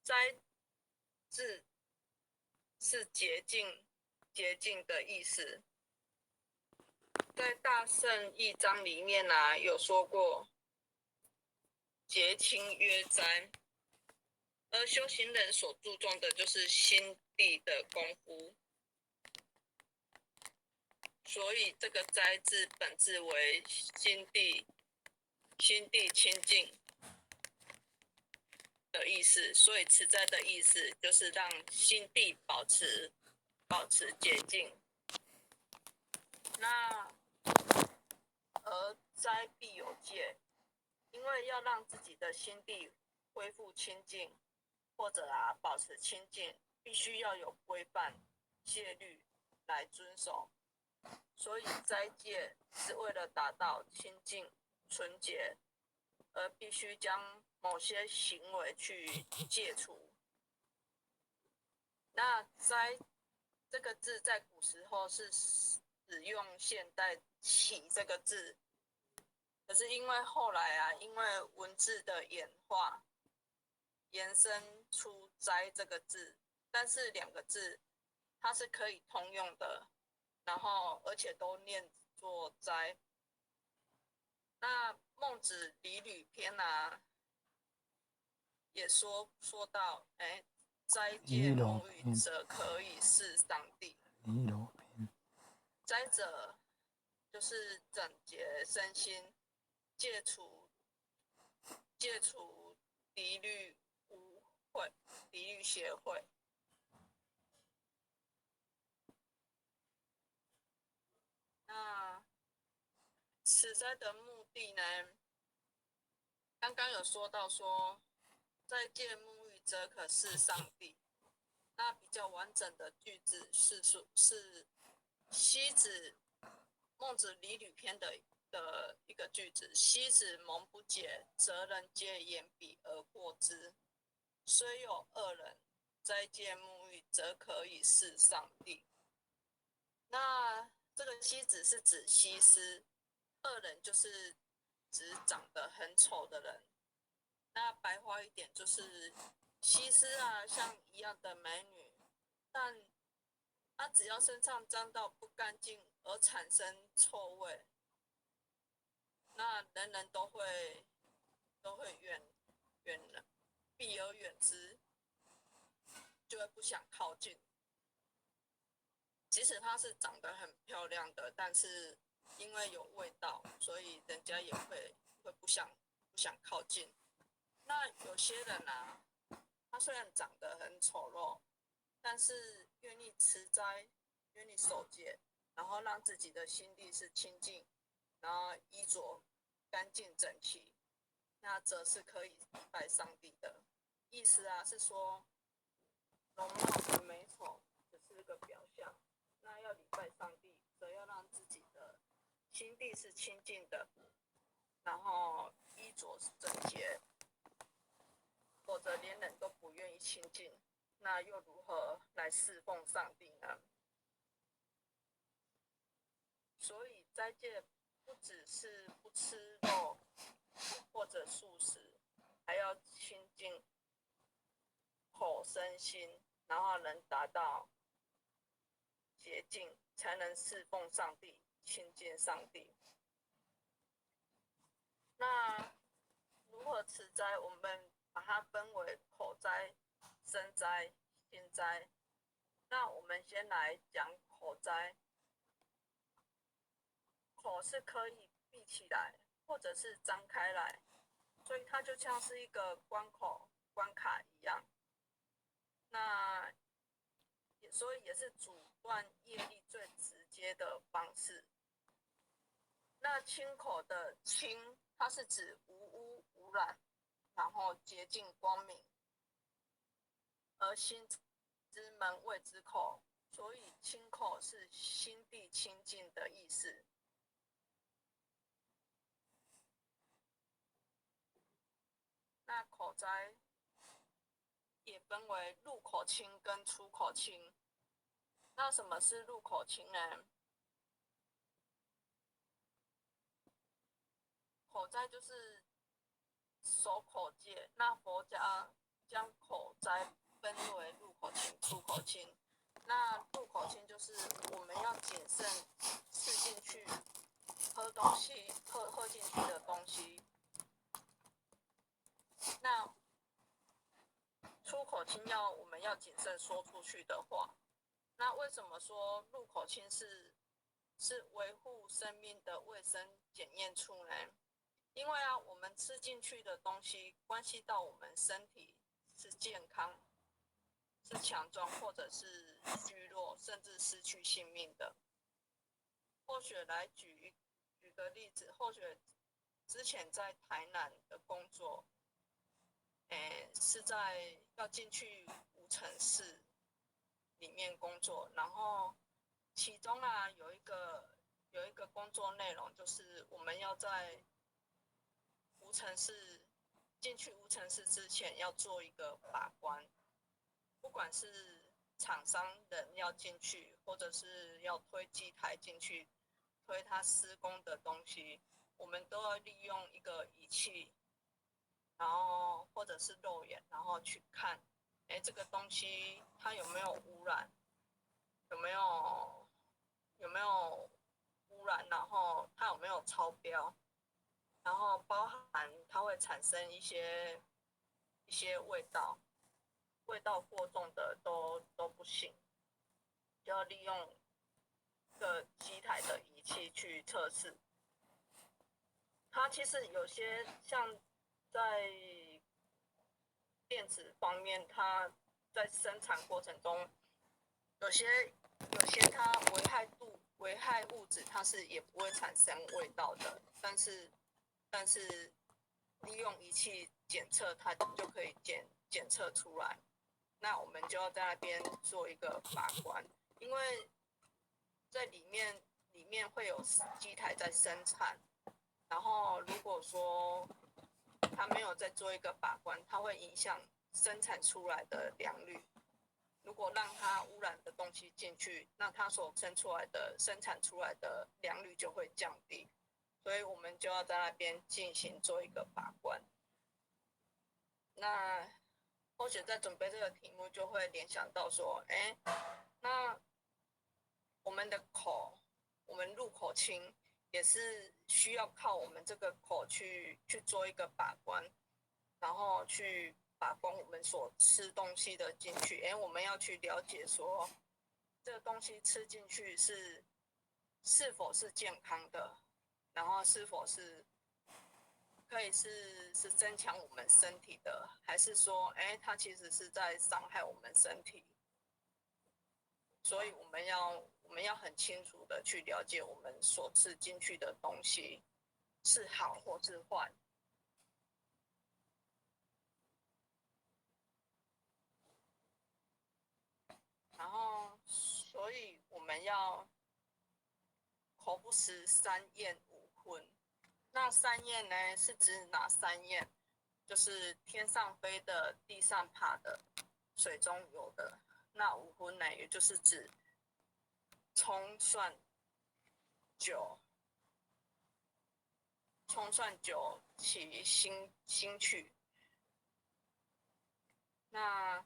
斋字是洁净的意思。在大圣义章里面有说过，洁清曰斋，而修行人所注重的就是心地的功夫。所以这个斋字本字为心地清净的意思，所以持斋的意思就是让心地保持洁净。那而斋必有戒，因为要让自己的心地恢复清净，或者保持清净，必须要有规范戒律来遵守。所以斋戒是为了达到清净纯洁，而必须将某些行为去戒除。那斋这个字在古时候是使用现代起这个字，可是因为后来因为文字的演化，延伸出斋这个字，但是两个字它是可以通用的，然后而且都念作斋。那孟子礼履篇也说到，斋戒沐浴者可以事上帝。斋者就是整洁身心，戒除敌律协会。那持斋的目的呢？刚刚有说到说，斋戒沐浴者可事上帝。那比较完整的句子是西子孟子礼履篇的一个句子：昔子蒙不解，则人皆言彼而过之。虽有恶人，斋戒沐浴，则可以事上帝。那这个西子是指西施，恶人就是指长得很丑的人。那白话一点就是西施像一样的美女，但她只要身上沾到不干净而产生臭味，那人人都会避而远之，就会不想靠近。即使她是长得很漂亮的，但是因为有味道，所以人家也会不想靠近。那有些人他虽然长得很丑陋，但是愿意持斋，愿意守戒，然后让自己的心地是清净，然后衣着干净整齐，那则是可以礼拜上帝的。意思是说，容貌的美丑只是个表象，那要礼拜上帝，则要让自己的心地是清净的，然后衣着是整洁，否则连人都不愿意亲近，那又如何来侍奉上帝呢？所以斋戒不只是不吃肉或者素食，还要清净口身心，然后能达到洁净，才能侍奉上帝，亲近上帝。那如何持斋？我们把它分为口斋、身斋、心斋。那我们先来讲口斋。口是可以闭起来，或者是张开来，所以它就像是一个关卡一样。那所以也是阻断业力最直接的方式。那清口的清，它是指无污无染，然后洁净光明。而心之门谓之口，所以清口是心地清净的意思。那口斋也分为入口清跟出口清。那什么是入口清呢？口斋就是守口戒，那佛家将口斋喝进去的东西，那出口氢药我们要谨慎说出去的话，那为什么说入口氢是维护生命的卫生检验处呢？因为啊，我们吃进去的东西关系到我们身体是健康、是强壮，或者是虚弱，甚至失去性命的。或许来举个例子，或许之前在台南的工作，是在要进去无尘室里面工作，然后其中啊有一个工作内容就是我们要在无尘室进去无尘室之前要做一个把关，不管是厂商人要进去，或者是要推机台进去推他施工的东西，我们都要利用一个仪器，然后或者是肉眼，然后去看，这个东西它有没有污染，有没有污染，然后它有没有超标，然后包含它会产生一些味道，味道过重的都不行，就要利用个机台的仪器去测试。它其实有些像在电子方面，它在生产过程中，有些它危害物质，它是也不会产生味道的，但是利用仪器检测，它就可以检测出来。那我们就要在那边做一个把关，因为在里面会有机台在生产，然后如果说它没有在做一个把关，它会影响生产出来的良率。如果让它污染的东西进去，那它所生产出来的良率就会降低，所以我们就要在那边进行做一个把关。那或许在准备这个题目就会联想到说，那我们的我们入口氢也是需要靠我们这个口去做一个把关，然后去把关我们所吃东西的进去。我们要去了解说，这个东西吃进去是否是健康的，然后是否是可以是增强我们身体的，还是说，它其实是在伤害我们身体。所以我们要很清楚的去了解我们所吃进去的东西是好或是坏。然后，所以我们要口不食三厌五荤。那三厌呢，是指哪三厌？就是天上飞的、地上爬的、水中游的。那五荤呢，也就是指葱、蒜、酒、其心去。那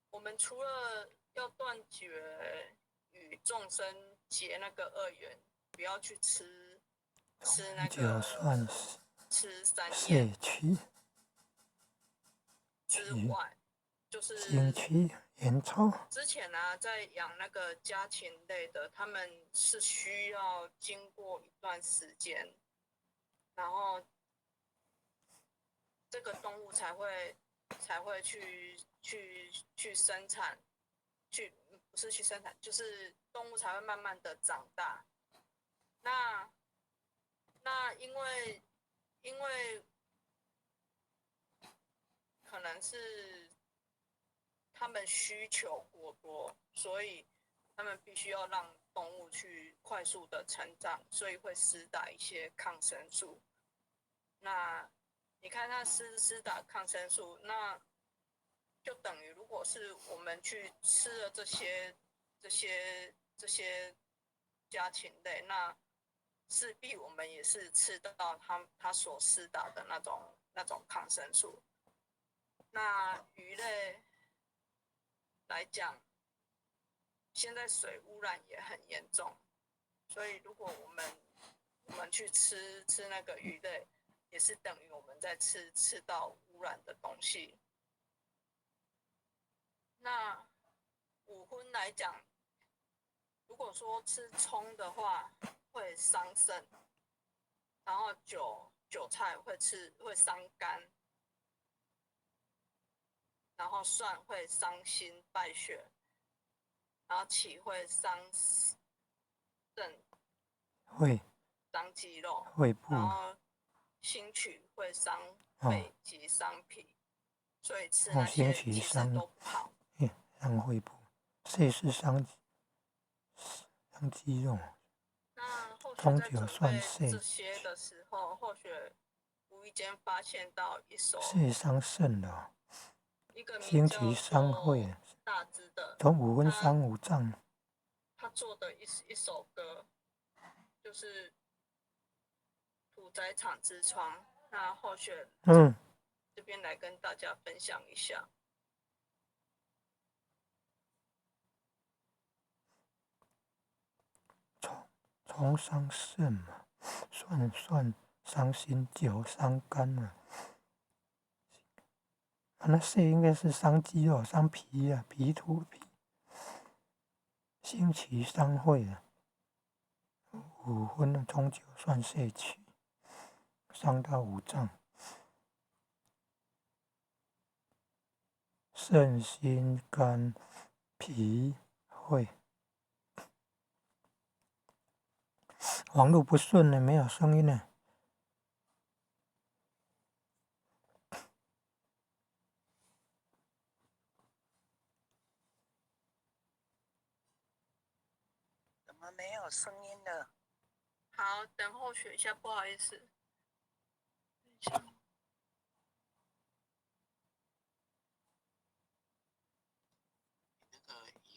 我们除了要断绝与众生结那个恶缘，不要去吃那就算个是吃三摄厌取之外，就是兴趣演奏，之前啊，在养那个家禽类的，他们是需要经过一段时间，然后这个动物才会去生产，不是去生产，就是动物才会慢慢的长大。那因为可能是他们需求过多，所以他们必须要让动物去快速的成长，所以会施打一些抗生素。那你看它施打抗生素，那就等于如果是我们去吃了这些家禽类，那势必我们也是吃到它所施打的那种抗生素。那鱼类来讲，现在水污染也很严重，所以如果我们我们去吃那个鱼类，也是等于我们在吃到污染的东西。那五荤来讲，如果说吃葱的话，会伤肾，然后韭菜会伤肝，然后蒜会伤心败血，然后芪会伤肾、会伤肌肉，会部然后兴渠会伤肺及伤脾，所以吃那兴些其实渠伤都不好。伤肺部，这是伤肌肉。那或许葱在准韭蒜备这硒些的时候，或许无意间发现到硒伤肾的，一个名兴渠叫伤肺，大只的，从五荤伤五脏。他做的一首歌，就是屠宰场之窗。那或许这边来跟大家分享一下。葱伤肾嘛，蒜伤心，韭伤肝嘛。那硒应该是伤肌肉、伤脾啊，脾。兴渠伤肺啊，五荤的葱韭蒜硒硪，伤到五脏，肾心肝脾肺。网络不顺呢，没有声音呢。怎么没有声音了？好，等候学一下，不好意思。等一下。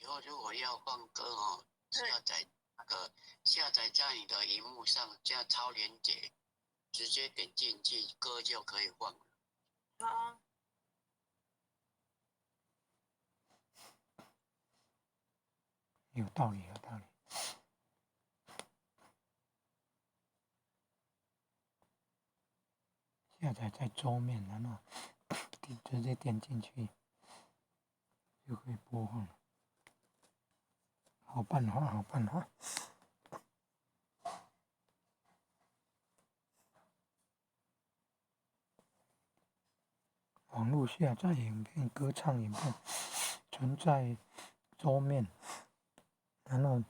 以后如果要放歌哦，下载在你的荧幕上，加超连结，直接点进去，歌就可以放了。好。有道理，有道理。下载在桌面，然后直接点进去就可以播放了。好办法，好办法。网络下载影片、歌唱影片存在桌面，然后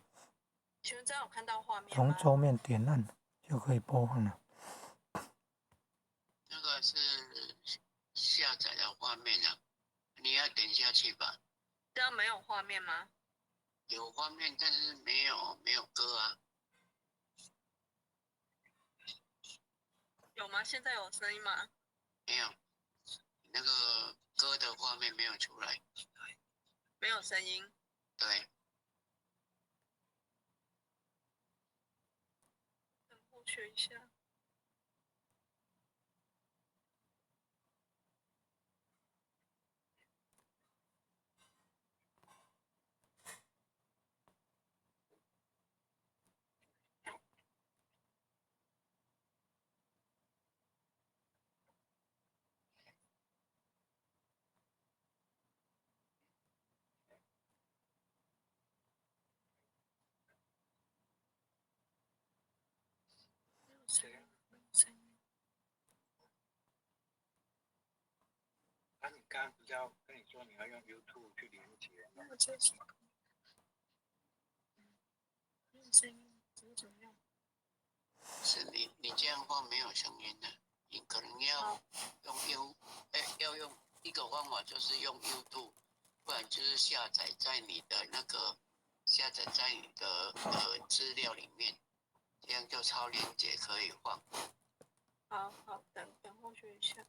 请问这样有看到画面吗？从桌面点按就可以播放了。那个是下载的画面啊，你要点下去吧。这样没有画面吗？有画面，但是没有歌啊。有吗？现在有声音吗？没有，那个歌的画面没有出来。没有声音。对。等候学一下。你刚刚不是要跟你说你要用 YouTube 去连接吗？是你这样放没有声音的，你可能要用一个方法就是用 YouTube， 不然就是下载在你的资料里面，这样就超连接可以放。好，等候学一下。